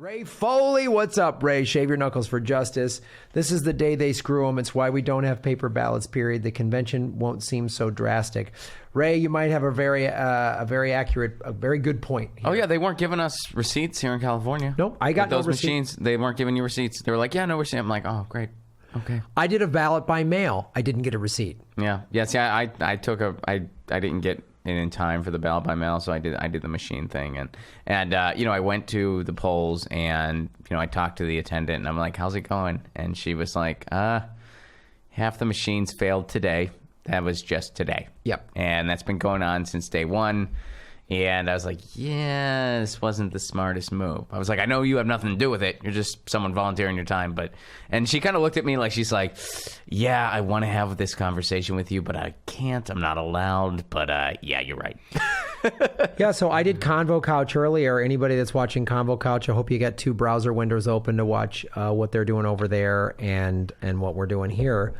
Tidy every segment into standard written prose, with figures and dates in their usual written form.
Ray Foley, what's up, Ray? Shave your knuckles for justice. This is the day they screw them. It's why we don't have paper ballots, period. The convention won't seem so drastic. Ray, you might have a very accurate, a very good point here. Oh, yeah, they weren't giving us receipts here in California. Nope, I got those no receipts. machines. They weren't giving you receipts. They were like, yeah, no receipt. I'm like, oh, great. Okay. I did a ballot by mail. I didn't get a receipt. Yeah. See, I didn't get in time for the ballot by mail, so I did the machine thing, and I went to the polls, and I talked to the attendant, and I'm like, how's it going? And she was like, half the machines failed today. That was just today. Yep. And that's been going on since day one. And I was like, yeah, this wasn't the smartest move. I was like, I know you have nothing to do with it. You're just someone volunteering your time. And she kind of looked at me like, she's like, yeah, I want to have this conversation with you, but I can't. I'm not allowed. But yeah, you're right. Yeah, so I did Convo Couch earlier. Anybody that's watching Convo Couch, I hope you got 2 browser windows open to watch what they're doing over there and what we're doing here.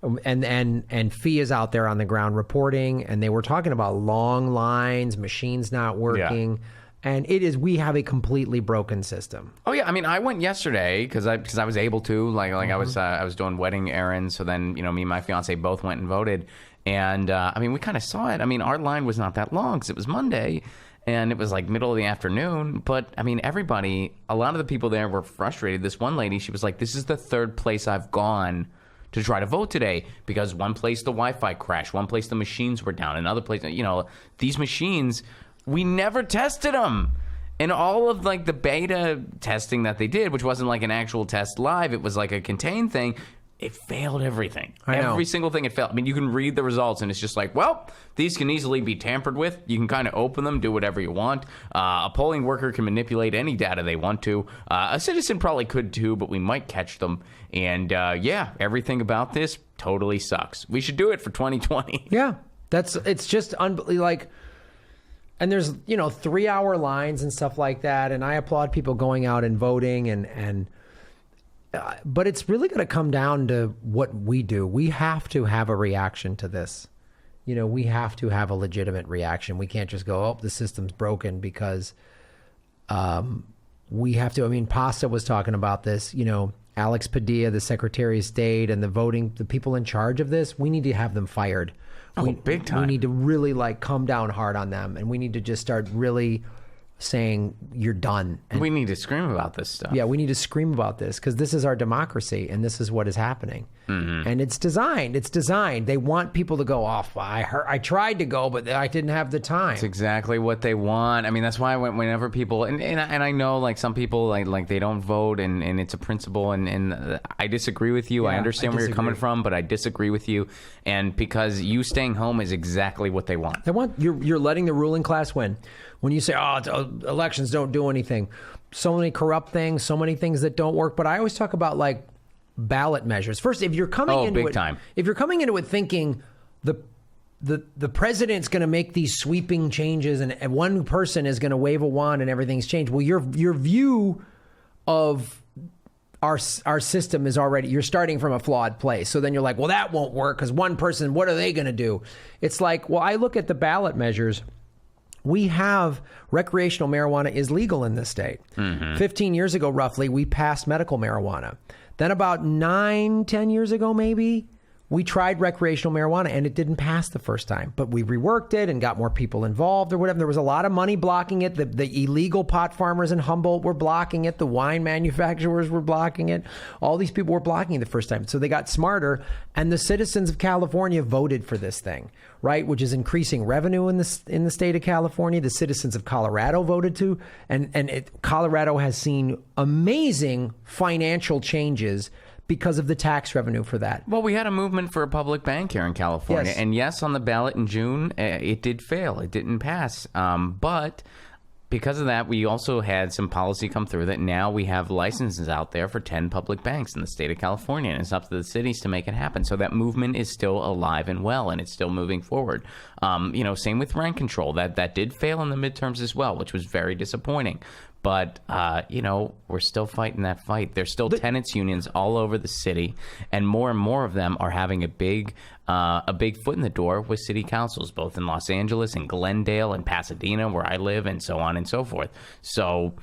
And Fee is out there on the ground reporting, and they were talking about long lines, machines not working, and we have a completely broken system. Oh yeah, I mean, I went yesterday because I was able to, I was doing wedding errands, so then me and my fiance both went and voted, and I mean, we kind of saw it. I mean, our line was not that long because it was Monday. And it was like middle of the afternoon. But, I mean, a lot of the people there were frustrated. This one lady, she was like, this is the 3rd place I've gone to try to vote today, because one place the Wi-Fi crashed, one place the machines were down, another place, these machines, we never tested them. And all of the beta testing that they did, which wasn't like an actual test live, it was like a contained thing, it failed everything. Every single thing it failed. I mean, you can read the results and it's just like, well, these can easily be tampered with. You can kind of open them, do whatever you want. A polling worker can manipulate any data they want to. A citizen probably could too, but we might catch them. And yeah, everything about this totally sucks. We should do it for 2020. Yeah, it's just unbelievable. And there's 3-hour lines and stuff like that. And I applaud people going out and voting but it's really going to come down to what we do. We have to have a reaction to this. We have to have a legitimate reaction. We can't just go, oh, the system's broken, because we have to. I mean, Pasta was talking about this, Alex Padilla, the Secretary of State, and the people in charge of this, we need to have them fired. Big time. We need to really come down hard on them, and we need to just start really saying you're done. And we need to scream about this stuff. Yeah, we need to scream about this, because this is our democracy and this is what is happening. Mm-hmm. And it's designed. They want people to go off. I tried to go, but I didn't have the time. It's exactly what they want. I mean, that's why whenever people, and I know some people like they don't vote and it's a principle, and I disagree with you. Yeah, I understand where you're coming from, but I disagree with you. And because you staying home is exactly what they want. You're letting the ruling class win. When you say, elections don't do anything, so many corrupt things, so many things that don't work. But I always talk about ballot measures. First, if you're coming into it, if you're coming into it thinking the president's going to make these sweeping changes and one person is going to wave a wand and everything's changed, well, your view of our system is already, you're starting from a flawed place. So then you're like, well, that won't work because one person, what are they going to do? It's like, well, I look at the ballot measures. We have recreational marijuana is legal in this state. Mm-hmm. 15 years ago, roughly, we passed medical marijuana. Then about 9-10 years ago, maybe, we tried recreational marijuana and it didn't pass the first time. But we reworked it and got more people involved or whatever. There was a lot of money blocking it. The illegal pot farmers in Humboldt were blocking it. The wine manufacturers were blocking it. All these people were blocking it the first time. So they got smarter. And the citizens of California voted for this thing, right? Which is increasing revenue in the state of California. The citizens of Colorado voted too. And Colorado has seen amazing financial changes because of the tax revenue for that. Well, we had a movement for a public bank here in California. Yes. And yes, on the ballot in June, it did fail. It didn't pass. But because of that, we also had some policy come through that now we have licenses out there for 10 public banks in the state of California. And it's up to the cities to make it happen. So that movement is still alive and well, and it's still moving forward. Same with rent control. That did fail in the midterms as well, which was very disappointing. But, we're still fighting that fight. There's still tenants unions all over the city, and more of them are having a big foot in the door with city councils, both in Los Angeles and Glendale and Pasadena, where I live, and so on and so forth. So,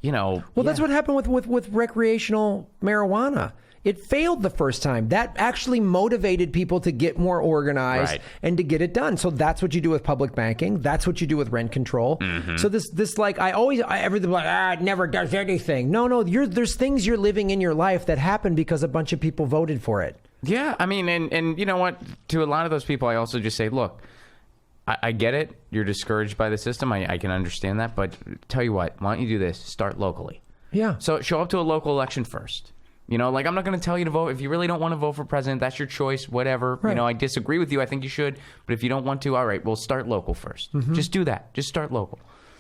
Well, that's what happened with recreational marijuana. It failed the first time. That actually motivated people to get more organized and to get it done. So that's what you do with public banking. That's what you do with rent control. So this like everything like it never does anything. No, there's things you're living in your life that happen because a bunch of people voted for it. Yeah, I mean, and you know what? To a lot of those people, I also just say, look, I get it. You're discouraged by the system. I can understand that. But tell you what, why don't you do this? Start locally. Yeah. So show up to a local election first. Like I'm not going to tell you to vote. If you really don't want to vote for president, that's your choice, whatever. Right. I disagree with you. I think you should. But if you don't want to, all right, well, start local first. Just do that. Just start local.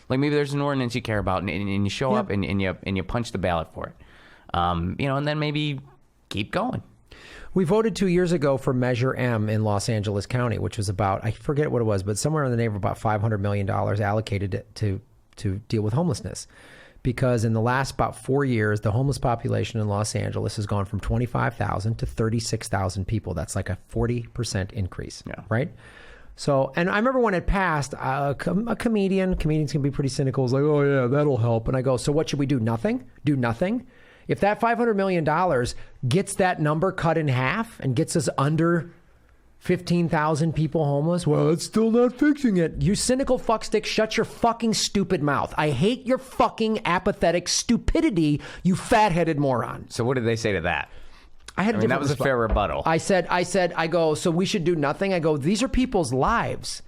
Like maybe there's an ordinance you care about and you show up and you punch the ballot for it. And then maybe keep going. We voted 2 years ago for Measure M in Los Angeles County, which was about, I forget what it was, but somewhere in the neighborhood of about $500 million allocated to deal with homelessness. Because in the last about 4 years, the homeless population in Los Angeles has gone from 25,000 to 36,000 people. That's like a 40% increase, right? So, and I remember when it passed, a comedians can be pretty cynical, was like, oh yeah, that'll help. And I go, so what should we do? Nothing? Do nothing? If that $500 million gets that number cut in half and gets us under 15,000 people homeless, well, it's still not fixing it. You cynical fuckstick, shut your fucking stupid mouth. I hate your fucking apathetic stupidity, you fat-headed moron. So what did they say to that? I mean, that was a fair rebuttal. I go, so we should do nothing? I go, these are people's lives.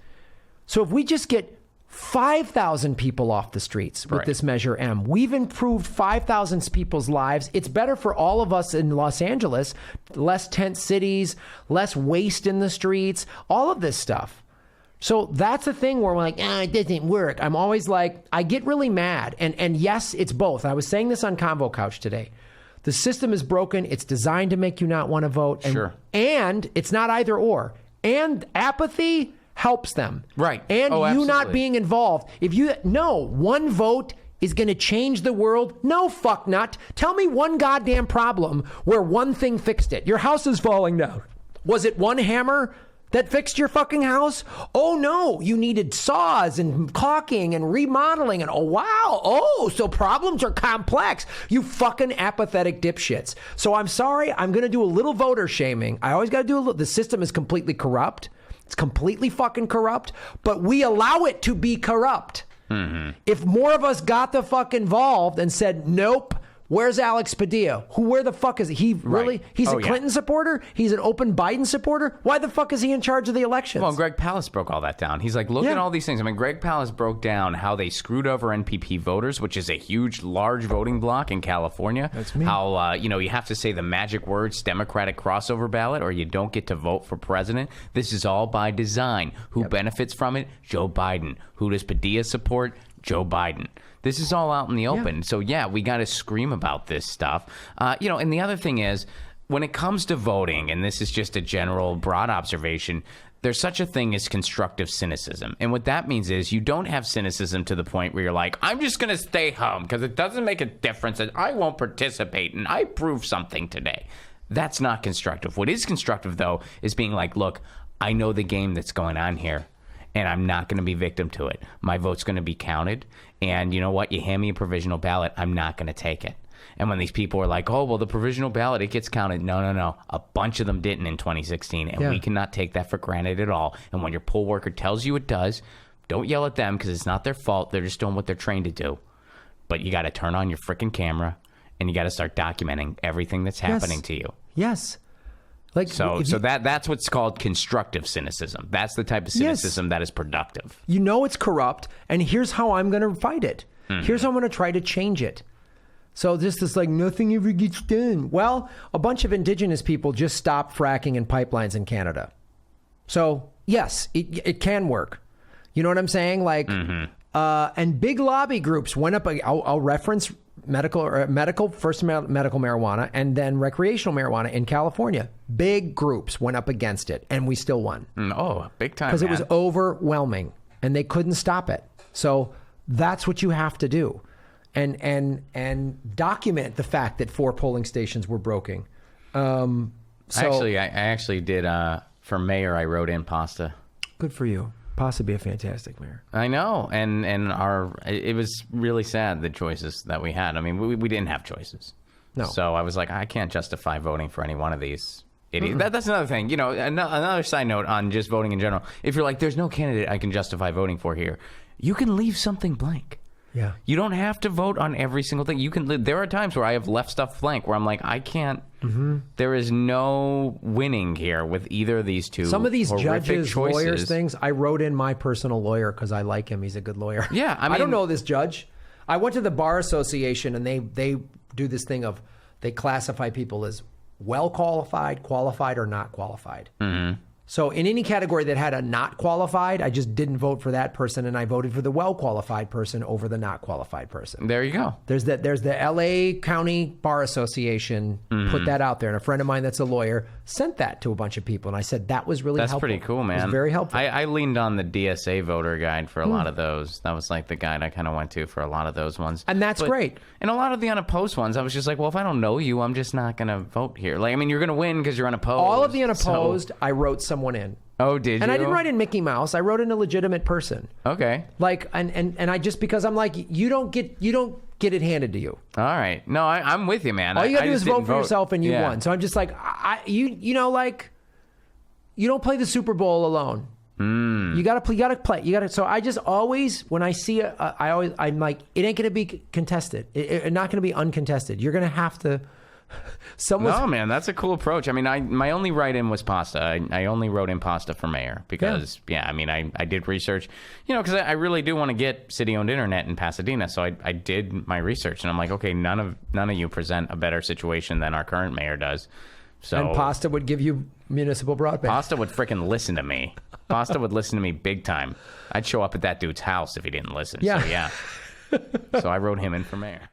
So if we just get 5,000 people off the streets with this Measure M. We've improved 5,000 people's lives. It's better for all of us in Los Angeles. Less tent cities, less waste in the streets, all of this stuff. So that's the thing where we're like, it doesn't work. I'm always like, I get really mad. And yes, it's both. I was saying this on Convo Couch today. The system is broken. It's designed to make you not want to vote. And it's not either or. And apathy helps them. Right. And you not being involved. If one vote is going to change the world. No, fuck not. Tell me one goddamn problem where one thing fixed it. Your house is falling down. Was it one hammer that fixed your fucking house? Oh no, you needed saws and caulking and remodeling and so problems are complex. You fucking apathetic dipshits. So I'm sorry, I'm going to do a little voter shaming. I always got to do a little. The system is completely corrupt. It's completely fucking corrupt, but we allow it to be corrupt. If more of us got the fuck involved and said, nope, where's Alex Padilla? Where the fuck is he? Really? He's a Clinton supporter? He's an open Biden supporter? Why the fuck is he in charge of the elections? Well, Greg Palast broke all that down. He's like, look at all these things. I mean, Greg Palast broke down how they screwed over NPP voters, which is a huge, large voting bloc in California. That's me. How, you have to say the magic words, Democratic crossover ballot, or you don't get to vote for president. This is all by design. Who benefits from it? Joe Biden. Who does Padilla support? Joe Biden. This is all out in the open. So, we got to scream about this stuff. And the other thing is, when it comes to voting, and this is just a general broad observation, there's such a thing as constructive cynicism. And what that means is you don't have cynicism to the point where you're like, I'm just going to stay home because it doesn't make a difference and I won't participate and I proved something today. That's not constructive. What is constructive, though, is being like, look, I know the game that's going on here. And I'm not going to be victim to it. My vote's going to be counted. And you know what? You hand me a provisional ballot, I'm not going to take it. And when these people are like, oh, well, the provisional ballot, it gets counted. No. A bunch of them didn't in 2016. And we cannot take that for granted at all. And when your poll worker tells you it does, don't yell at them because it's not their fault. They're just doing what they're trained to do. But you got to turn on your freaking camera and you got to start documenting everything that's happening to you. Yes. So that's what's called constructive cynicism. That's the type of cynicism that is productive. You know it's corrupt, and here's how I'm going to fight it. Here's how I'm going to try to change it. So this like nothing ever gets done. Well, a bunch of indigenous people just stopped fracking in pipelines in Canada. So yes, it can work. You know what I'm saying? Like, and big lobby groups went up. I'll reference medical marijuana and then recreational marijuana in California. Big groups went up against it, and we still won. Big time! Because it was overwhelming, and they couldn't stop it. So that's what you have to do, and document the fact that 4 polling stations were broken. I actually did for mayor. I wrote in pasta. Good for you. Pasta be a fantastic mayor. I know, and it was really sad, the choices that we had. I mean, we didn't have choices. No. So I was like, I can't justify voting for any one of these idiots. That's another thing. You know, another side note on just voting in general. If you're like, there's no candidate I can justify voting for here, you can leave something blank. Yeah. You don't have to vote on every single thing. You can. There are times where I have left stuff blank where I'm like, I can't. There is no winning here with either of these two. Some of these judges, choices. lawyers, things, I wrote in my personal lawyer because I like him. He's a good lawyer. Yeah, I mean, I don't know this judge. I went to the Bar Association, and they do this thing of they classify people as well qualified, qualified, or not qualified. So in any category that had a not qualified, I just didn't vote for that person, and I voted for the well-qualified person over the not qualified person. There you go. There's the L.A. County Bar Association put that out there, and a friend of mine that's a lawyer sent that to a bunch of people, and I said that was really helpful. That's pretty cool, man. It was very helpful. I leaned on the DSA voter guide for a lot of those. That was like the guide I kind of went to for a lot of those ones. And that's great. And a lot of the unopposed ones, I was just like, well, if I don't know you, I'm just not going to vote here. Like, I mean, you're going to win because you're unopposed. All of the unopposed, I wrote someone in. Oh, did you? And I didn't write in Mickey Mouse. I wrote in a legitimate person. Okay. Like, and I just, because I'm like, you don't get it handed to you. All right. No, I'm with you, man. All you gotta do is just vote didn't for yourself, and you won. So I'm just like, you know, like, you don't play the Super Bowl alone. You gotta play. So I just always, when I see I'm like, it ain't gonna be contested. It's not gonna be uncontested. You're gonna have to. No, man, that's a cool approach. I mean, my only write-in was pasta. I only wrote in pasta for mayor because, I mean, I did research, you know, because I really do want to get city-owned internet in Pasadena. So I did my research, and I'm like, okay, none of you present a better situation than our current mayor does. So and pasta would give you municipal broadband. Pasta would freaking listen to me. Pasta would listen to me big time. I'd show up at that dude's house if he didn't listen. Yeah. So yeah. So I wrote him in for mayor.